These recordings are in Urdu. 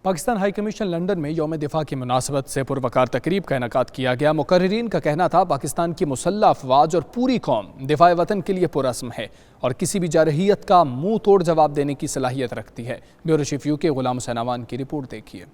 پاکستان ہائی کمیشن لندن میں یوم دفاع کی مناسبت سے پروقار تقریب کا انعقاد کیا گیا۔ مقررین کا کہنا تھا پاکستان کی مسلح افواج اور پوری قوم دفاع وطن کے لیے پرعزم ہے اور کسی بھی جارحیت کا منہ توڑ جواب دینے کی صلاحیت رکھتی ہے۔ بیورو چیف یو کے غلام حسین عوان کی رپورٹ دیکھیے۔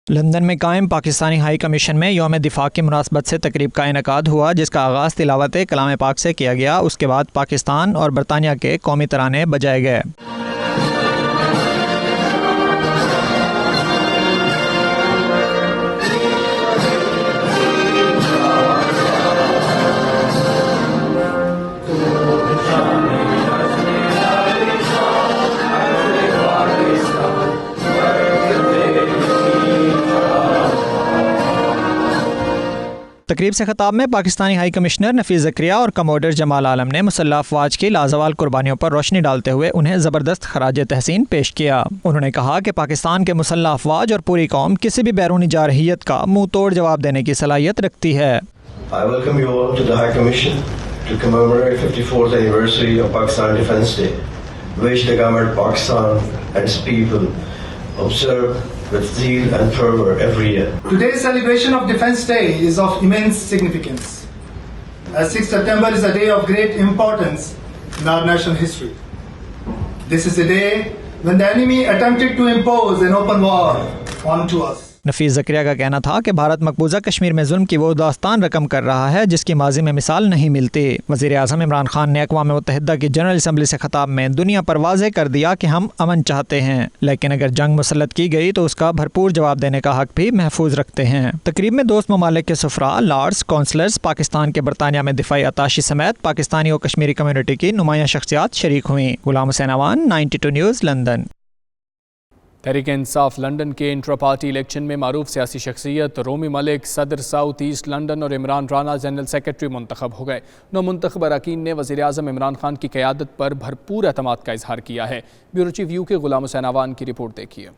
لندن میں قائم پاکستانی ہائی کمیشن میں یوم دفاع کی مناسبت سے تقریب کا انعقاد ہوا، جس کا آغاز تلاوت کلام پاک سے کیا گیا۔ اس کے بعد پاکستان اور برطانیہ کے قومی ترانے بجائے گئے۔ تقریب سے خطاب میں پاکستانی ہائی کمشنر نفیس زکریا اور کموڈر جمال عالم نے مسلح افواج کی لازوال قربانیوں پر روشنی ڈالتے ہوئے انہیں زبردست خراج تحسین پیش کیا۔ انہوں نے کہا کہ پاکستان کے مسلح افواج اور پوری قوم کسی بھی بیرونی جارحیت کا منہ توڑ جواب دینے کی صلاحیت رکھتی ہے۔ I welcome you all to the High Commission to commemorate 54th anniversary of Pakistan Defence Day, which the government of Pakistan and its people observe with zeal and fervor every year. Today's celebration of Defence Day is of immense significance, as 6th September is a day of great importance in our national history. This is a day when the enemy attempted to impose an open war onto us. نفیس زکریا کا کہنا تھا کہ بھارت مقبوضہ کشمیر میں ظلم کی وہ داستان رقم کر رہا ہے جس کی ماضی میں مثال نہیں ملتی۔ وزیر اعظم عمران خان نے اقوام متحدہ کی جنرل اسمبلی سے خطاب میں دنیا پر واضح کر دیا کہ ہم امن چاہتے ہیں، لیکن اگر جنگ مسلط کی گئی تو اس کا بھرپور جواب دینے کا حق بھی محفوظ رکھتے ہیں۔ تقریب میں دوست ممالک کے سفراء، لارڈز، کونسلرز، پاکستان کے برطانیہ میں دفاعی اتاشی سمیت پاکستانی و کشمیری کمیونٹی کی نمایاں شخصیات شریک ہوئیں۔ غلام حسین Awan, 92 news, London. Tehreek Insaf London کے انٹرا پارٹی الیکشن میں معروف سیاسی شخصیت رومی ملک صدر ساؤتھ ایسٹ لندن اور عمران رانا جنرل سیکرٹری منتخب ہو گئے۔ نو منتخب اراکین نے وزیر اعظم عمران خان کی قیادت پر بھرپور اعتماد کا اظہار کیا ہے۔ بیورو چیف یو کے غلام حسین عوان کی رپورٹ دیکھیے۔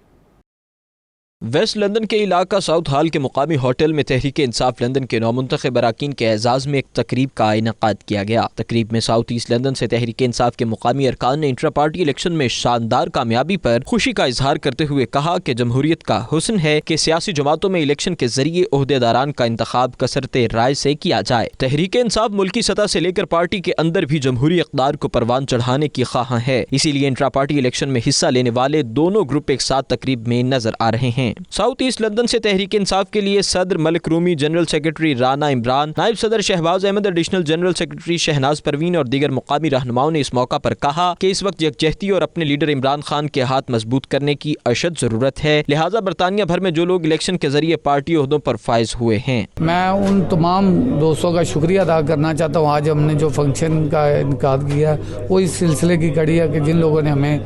ویسٹ لندن کے علاقہ ساؤتھ ہال کے مقامی ہوٹل میں تحریک انصاف لندن کے نو منتخب اراکین کے اعزاز میں ایک تقریب کا انعقاد کیا گیا۔ تقریب میں ساؤتھ ایسٹ لندن سے تحریک انصاف کے مقامی ارکان نے انٹرا پارٹی الیکشن میں شاندار کامیابی پر خوشی کا اظہار کرتے ہوئے کہا کہ جمہوریت کا حسن ہے کہ سیاسی جماعتوں میں الیکشن کے ذریعے عہدیداران کا انتخاب کثرت رائے سے کیا جائے۔ تحریک انصاف ملکی سطح سے لے کر پارٹی کے اندر بھی جمہوری اقدار کو پروان چڑھانے کی خواہاں ہے، اسی لیے انٹرا پارٹی الیکشن میں حصہ لینے والے دونوں گروپ ایک ساتھ تقریب میں نظر آ رہے ہیں۔ ساؤتھ ایسٹ لندن سے تحریک انصاف کے لیے صدر ملک رومی، جنرل سیکرٹری رانا عمران، نائب صدر Shahbaz Ahmad, additional general secretary Shahnaz Parveen اور دیگر مقامی رہنماؤں نے اس موقع پر کہا کہ اس وقت یکجہتی اور اپنے لیڈر عمران خان کے ہاتھ مضبوط کرنے کی اشد ضرورت ہے، لہٰذا برطانیہ بھر میں جو لوگ الیکشن کے ذریعے پارٹی عہدوں پر فائز ہوئے ہیں۔ میں ان تمام دوستوں کا شکریہ ادا کرنا چاہتا ہوں۔ آج ہم نے جو فنکشن کا انعقاد کیا وہ اس سلسلے کی کڑی ہے کہ جن لوگوں نے ہمیں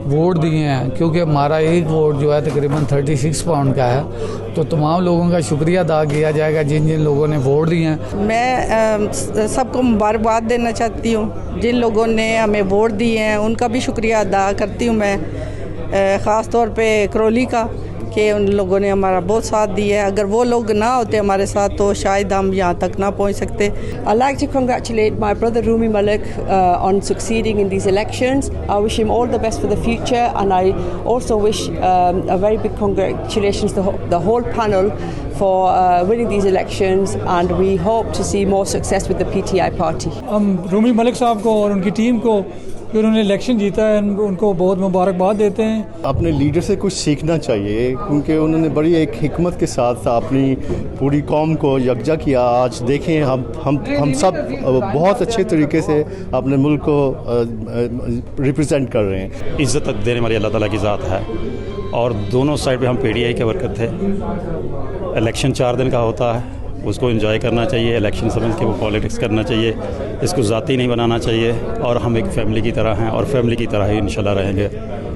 ووٹ دیے ہیں، کیونکہ ہمارا ایک ووٹ جو ہے تقریباً 36 پاؤنڈ کا ہے، تو تمام لوگوں کا شکریہ ادا کیا جائے گا جن جن لوگوں نے ووٹ دیے ہیں۔ میں سب کو مبارکباد دینا چاہتی ہوں، جن لوگوں نے ہمیں ووٹ دیے ہیں ان کا بھی شکریہ ادا کرتی ہوں میں، خاص طور پہ کرولی کا، کہ ان لوگوں نے ہمارا بہت ساتھ دیا ہے۔ اگر وہ لوگ نہ ہوتے ہمارے ساتھ تو شاید ہم یہاں تک نہ پہنچ سکتے۔ I'd like to congratulate my brother Rumi Malik on succeeding in these elections. I wish him all the best for the future, and I also wish a very big congratulations to the whole panel for winning these elections, and we hope to see more success with the PTI party. ہم رومی ملک صاحب کو اور ان کی ٹیم کو کہ انہوں نے الیکشن جیتا ہے ان کو بہت مبارکباد دیتے ہیں۔ اپنے لیڈر سے کچھ سیکھنا چاہیے، کیونکہ انہوں نے بڑی ایک حکمت کے ساتھ اپنی پوری قوم کو یکجا کیا۔ آج دیکھیں ہم سب بہت اچھے طریقے سے اپنے ملک کو ریپرزینٹ کر رہے ہیں۔ عزت دینے والی اللہ تعالیٰ کی ذات ہے، اور دونوں سائڈ پہ ہم پی ڈی آئی کے ورکر تھے۔ الیکشن 4 دن کا ہوتا ہے، اس کو انجوائے کرنا چاہیے، الیکشن سمجھ کے وہ پالیٹکس کرنا چاہیے، اس کو ذاتی نہیں بنانا چاہیے، اور ہم ایک فیملی کی طرح ہیں اور فیملی کی طرح ہی انشاءاللہ رہیں گے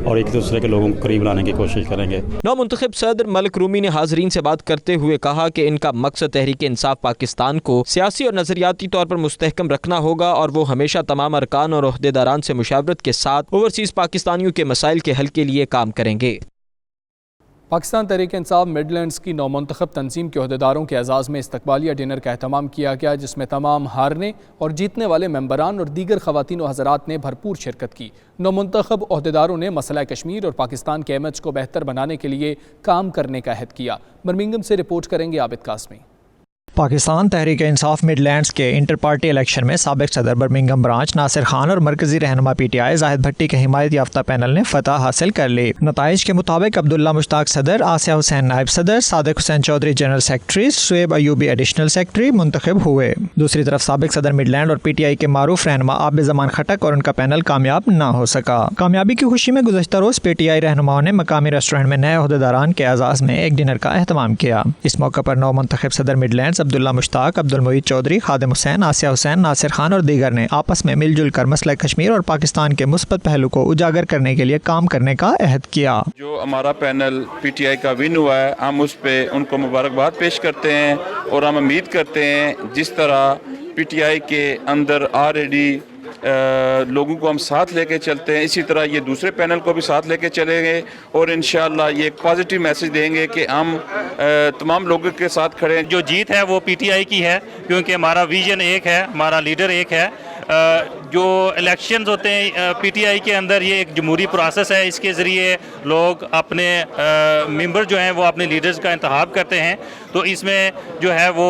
اور ایک دوسرے کے لوگوں کو قریب لانے کی کوشش کریں گے۔ نو منتخب صدر ملک رومی نے حاضرین سے بات کرتے ہوئے کہا کہ ان کا مقصد تحریک انصاف پاکستان کو سیاسی اور نظریاتی طور پر مستحکم رکھنا ہوگا، اور وہ ہمیشہ تمام ارکان اور عہدیداران سے مشاورت کے ساتھ اوورسیز پاکستانیوں کے مسائل کے حل کے لیے کام کریں گے۔ پاکستان تحریک انصاف مڈ لینڈز کی نومنتخب تنظیم کے عہدیداروں کے اعزاز میں استقبالیہ ڈنر کا اہتمام کیا گیا، جس میں تمام ہارنے اور جیتنے والے ممبران اور دیگر خواتین و حضرات نے بھرپور شرکت کی۔ نومنتخب عہدیداروں نے مسئلہ کشمیر اور پاکستان کے امیج کو بہتر بنانے کے لیے کام کرنے کا عہد کیا۔ برمنگھم سے رپورٹ کریں گے عابد قاسمی۔ پاکستان تحریک انصاف مڈ لینڈز کے انٹر پارٹی الیکشن میں سابق صدر برمنگھم برانچ ناصر خان اور مرکزی رہنما پی ٹی آئی زاہد بھٹی کے حمایت یافتہ پینل نے فتح حاصل کر لی۔ نتائج کے مطابق عبداللہ مشتاق صدر، آسیہ حسین نائب صدر، Sadiq Hussain Chaudhry general secretary, Shoaib Ayubi additional secretary منتخب ہوئے۔ دوسری طرف سابق صدر مڈ لینڈ اور پی ٹی آئی کے معروف رہنما عابد زمان خٹک اور ان کا پینل کامیاب نہ ہو سکا۔ کامیابی کی خوشی میں گزشتہ روز پی ٹی آئی رہنماؤں نے مقامی ریسٹورینٹ میں نئے عہدیداران کے اعزاز میں ایک ڈنر کا اہتمام کیا۔ اس موقع پر نو منتخب صدر مڈ لینڈز عبداللہ مشتاق، عبد المعید چودھری، خادم حسین، آسیہ حسین، ناصر خان اور دیگر نے آپس میں مل جل کر مسئلہ کشمیر اور پاکستان کے مثبت پہلو کو اجاگر کرنے کے لیے کام کرنے کا عہد کیا۔ جو ہمارا پینل پی ٹی آئی کا ون ہوا ہے، ہم اس پہ ان کو مبارکباد پیش کرتے ہیں اور ہم امید کرتے ہیں جس طرح پی ٹی آئی کے اندر آلریڈی لوگوں کو ہم ساتھ لے کے چلتے ہیں، اسی طرح یہ دوسرے پینل کو بھی ساتھ لے کے چلیں گے اور انشاءاللہ یہ ایک پازیٹیو میسج دیں گے کہ ہم تمام لوگوں کے ساتھ کھڑے ہیں۔ جو جیت ہے وہ پی ٹی آئی کی ہے، کیونکہ ہمارا ویژن ایک ہے، ہمارا لیڈر ایک ہے۔ جو الیکشنز ہوتے ہیں پی ٹی آئی کے اندر، یہ ایک جمہوری پروسیس ہے، اس کے ذریعے لوگ اپنے ممبر جو ہیں وہ اپنے لیڈرز کا انتخاب کرتے ہیں۔ تو اس میں جو ہے وہ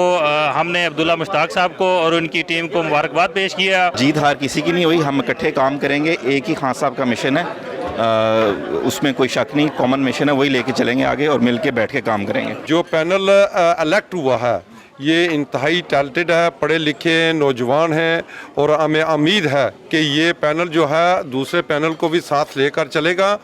ہم نے عبداللہ مشتاق صاحب کو اور ان کی ٹیم کو مبارکباد پیش کیا۔ جیت ہار کسی کی نہیں ہوئی، ہم اکٹھے کام کریں گے، ایک ہی خان صاحب کا مشن ہے، اس میں کوئی شک نہیں، کامن مشن ہے، وہی لے کے چلیں گے آگے اور مل کے بیٹھ کے کام کریں گے۔ جو پینل الیکٹ ہوا ہے یہ انتہائی ٹیلنٹڈ ہے، پڑھے لکھے نوجوان ہیں اور ہمیں امید ہے کہ یہ پینل جو ہے دوسرے پینل کو بھی ساتھ لے کر چلے گا،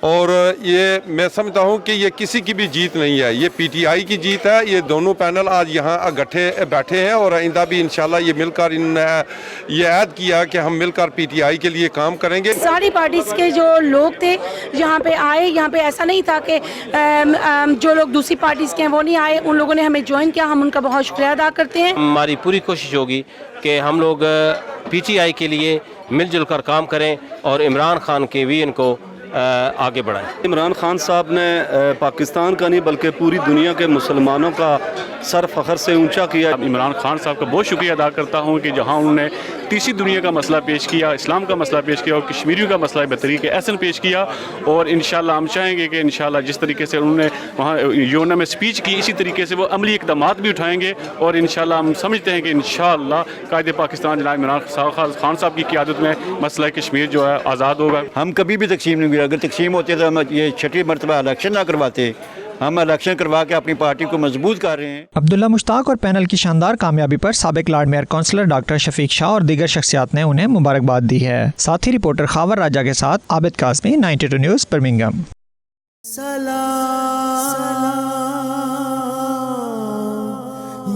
اور یہ میں سمجھتا ہوں کہ یہ کسی کی بھی جیت نہیں ہے، یہ پی ٹی آئی کی جیت ہے۔ یہ دونوں پینل آج یہاں اکٹھے بیٹھے ہیں اور آئندہ بھی انشاءاللہ یہ مل کر یہ عہد کیا کہ ہم مل کر پی ٹی آئی کے لیے کام کریں گے۔ ساری پارٹیز کے جو لوگ تھے یہاں پہ آئے، یہاں پہ ایسا نہیں تھا کہ جو لوگ دوسری پارٹیز کے ہیں وہ نہیں آئے، ان لوگوں نے ہمیں جوائن کیا، ہم ان کا بہت شکریہ ادا کرتے ہیں۔ ہماری پوری کوشش ہوگی کہ ہم لوگ پی ٹی آئی کے لیے مل جل کر کام کریں اور عمران خان کے ویژن کو آگے بڑھائیں۔ عمران خان صاحب نے پاکستان کا نہیں بلکہ پوری دنیا کے مسلمانوں کا سر فخر سے اونچا کیا۔ عمران خان صاحب کا بہت شکریہ ادا کرتا ہوں کہ جہاں انہوں نے تیسری دنیا کا مسئلہ پیش کیا، اسلام کا مسئلہ پیش کیا اور کشمیریوں کا مسئلہ بطریقہ احسن پیش کیا، اور انشاءاللہ ہم چاہیں گے کہ انشاءاللہ جس طریقے سے انہوں نے وہاں یونا میں اسپیچ کی، اسی طریقے سے وہ عملی اقدامات بھی اٹھائیں گے، اور انشاءاللہ ہم سمجھتے ہیں کہ انشاءاللہ قائد پاکستان جناب عمران خان صاحب کی قیادت میں مسئلہ کشمیر جو ہے آزاد ہوگا۔ ہم کبھی بھی تقسیم نہیں ہوئے، اگر تقسیم ہوتے تو ہم یہ چھٹی مرتبہ الیکشن نہ کرواتے، ہم الیکشن کروا کے اپنی پارٹی کو مضبوط کر رہے ہیں۔ عبداللہ مشتاق اور پینل کی شاندار کامیابی پر سابق لارڈ میئر کونسلر ڈاکٹر شفیق شاہ اور دیگر شخصیات نے انہیں مبارکباد دی ہے۔ ساتھی رپورٹر خاور راجہ کے ساتھ عابد قاسمی، 92 نیوز برمنگھم۔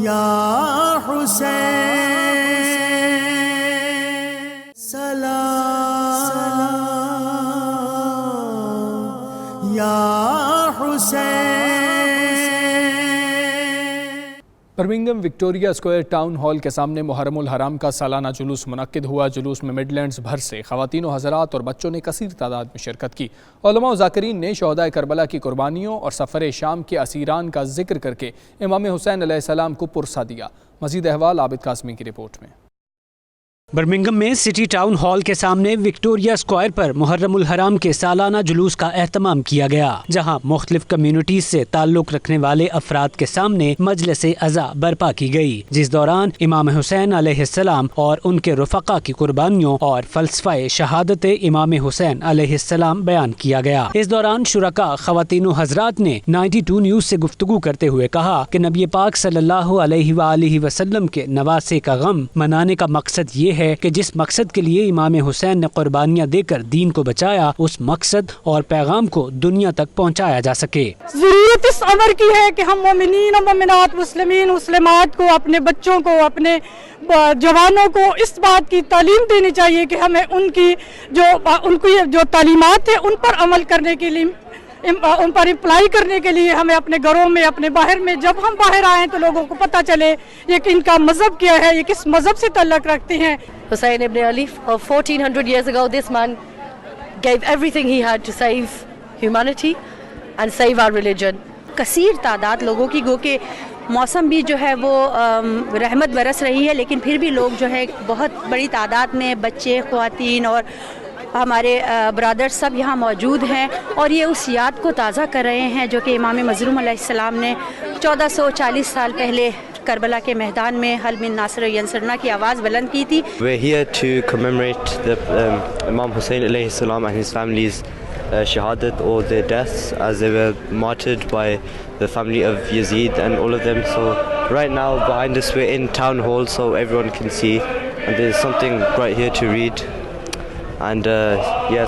یا حسین Birmingham Victoria square town hall کے سامنے محرم الحرام کا سالانہ جلوس منعقد ہوا۔ جلوس میں مڈ لینڈز بھر سے خواتین و حضرات اور بچوں نے کثیر تعداد میں شرکت کی۔ علماء و ذاکرین نے شہدائے کربلا کی قربانیوں اور سفر شام کے اسیران کا ذکر کر کے امام حسین علیہ السلام کو پرسہ دیا۔ مزید احوال عابد قاسمی کی رپورٹ میں۔ برمنگھم میں سٹی ٹاؤن ہال کے سامنے وکٹوریہ اسکوائر پر محرم الحرام کے سالانہ جلوس کا اہتمام کیا گیا، جہاں مختلف کمیونٹیز سے تعلق رکھنے والے افراد کے سامنے مجلس عزا برپا کی گئی، جس دوران امام حسین علیہ السلام اور ان کے رفقا کی قربانیوں اور فلسفہ شہادت امام حسین علیہ السلام بیان کیا گیا۔ اس دوران شرکاء خواتین و حضرات نے 92 نیوز سے گفتگو کرتے ہوئے کہا کہ نبی پاک صلی اللہ علیہ وآلہ وسلم کے نواسے کا غم منانے کا مقصد یہ ہے کہ جس مقصد کے لیے امام حسین نے قربانیاں دے کر دین کو بچایا، اس مقصد اور پیغام کو دنیا تک پہنچایا جا سکے۔ ضرورت اس امر کی ہے کہ ہم مومنین و مومنات، مسلمین مسلمات کو، اپنے بچوں کو، اپنے جوانوں کو اس بات کی تعلیم دینی چاہیے کہ ہمیں ان کی جو تعلیمات ہیں ان پر عمل کرنے کے لیے، ان پر اپلائی کرنے کے لیے ہمیں اپنے گھروں میں، اپنے باہر میں، جب ہم باہر آئیں تو لوگوں کو پتہ چلے یہ کہ ان کا مذہب کیا ہے، یہ کس مذہب سے تعلق رکھتے ہیں۔ Hussein ibn Ali, 1400 years ago, this man gave everything he had to save humanity, and save our religion. کثیر تعداد لوگوں کی، گو کہ موسم بھی جو ہے وہ رحمت برس رہی ہے، لیکن پھر بھی لوگ جو ہے بہت بڑی تعداد میں بچے، خواتین اور ہمارے برادر سب یہاں موجود ہیں، اور یہ اس یاد کو تازہ کر رہے ہیں جو کہ امام مظلوم علیہ السلام نے 1440 سال پہلے کربلا کے میدان میں حل من ناصر ینصرنا کی آواز بلند کی تھی. We're here to commemorate the Imam Hussein alayhi salam and his family's shahadat, or their deaths, as they were martyred by the family of Yazid and all of them. So right now behind us we're in town hall so everyone can see, and there's something right here to read. And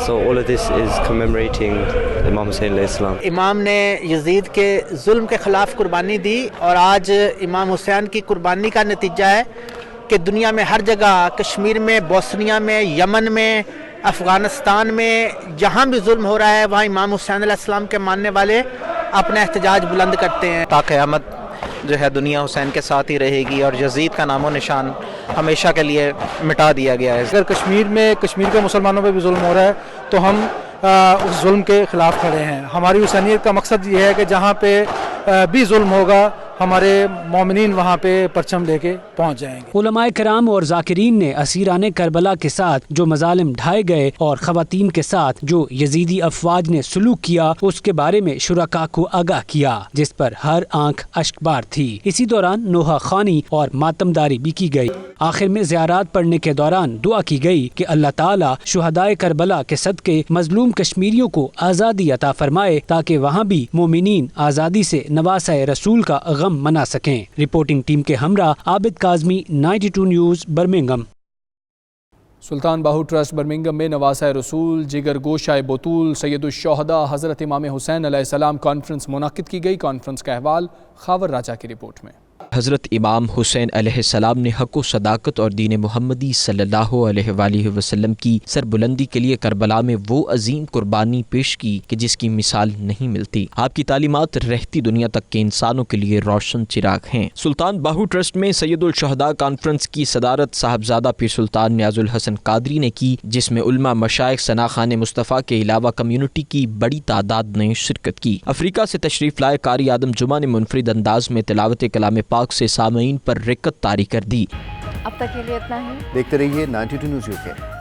so all of this is commemorating Imam Hussein alayhi salam. امام نے یزید کے ظلم کے خلاف قربانی دی، اور آج امام حسین کی قربانی کا نتیجہ ہے کہ دنیا میں ہر جگہ، کشمیر میں، بوسنیا میں، یمن میں، افغانستان میں، جہاں بھی ظلم ہو رہا ہے وہاں امام حسین علیہ السلام کے ماننے والے اپنا احتجاج بلند کرتے ہیں. تا قیامت جو ہے دنیا حسین کے ساتھ ہی رہے گی، اور یزید کا نام و نشان ہمیشہ کے لیے مٹا دیا گیا ہے. اگر کشمیر کے مسلمانوں پہ بھی ظلم ہو رہا ہے تو ہم اس ظلم کے خلاف کھڑے ہیں. ہماری حسینیت کا مقصد یہ ہے کہ جہاں پہ بھی ظلم ہوگا ہمارے مومنین وہاں پہ پرچم لے کے پہنچ جائیں گے. علماء کرام اور ذاکرین نے اسیران کربلا کے ساتھ جو مظالم ڈھائے گئے اور خواتین کے ساتھ جو یزیدی افواج نے سلوک کیا اس کے بارے میں شرکاء کو آگاہ کیا، جس پر ہر آنکھ اشکبار تھی. اسی دوران نوحہ خوانی اور ماتمداری بھی کی گئی. آخر میں زیارات پڑھنے کے دوران دعا کی گئی کہ اللہ تعالیٰ شہدائے کربلا کے صدقے مظلوم کشمیریوں کو آزادی عطا فرمائے تاکہ وہاں بھی مومنین آزادی سے نواسہ رسول کا غم منا سکیں. رپورٹنگ ٹیم کے ہمراہ عابد Kazmi, 92 news, Birmingham. Sultan Bahu trust Birmingham میں نواسہ رسول، جگر گوشہ بطول، سید الشہداء حضرت امام حسین علیہ السلام کانفرنس منعقد کی گئی. کانفرنس کا احوال خاور راجہ کی رپورٹ میں. حضرت امام حسین علیہ السلام نے حق و صداقت اور دین محمدی صلی اللہ علیہ وآلہ وسلم کی سربلندی کے لیے کربلا میں وہ عظیم قربانی پیش کی کہ جس کی مثال نہیں ملتی. آپ کی تعلیمات رہتی دنیا تک کے انسانوں کے لیے روشن چراغ ہیں. سلطان باہو ٹرسٹ میں سید الشہداء کانفرنس کی صدارت صاحبزادہ پیر سلطان نیاز الحسن قادری نے کی، جس میں علماء، مشائخ، ثنا خان مصطفیٰ کے علاوہ کمیونٹی کی بڑی تعداد نے شرکت کی. افریقہ سے تشریف لائے قاری آدم جمعہ نے منفرد انداز میں تلاوت کلام پاک سے سامعین پر رکت طاری کر دی. اب تک کے لیے اتنا ہی. دیکھتے رہیے 92 نیوز UK.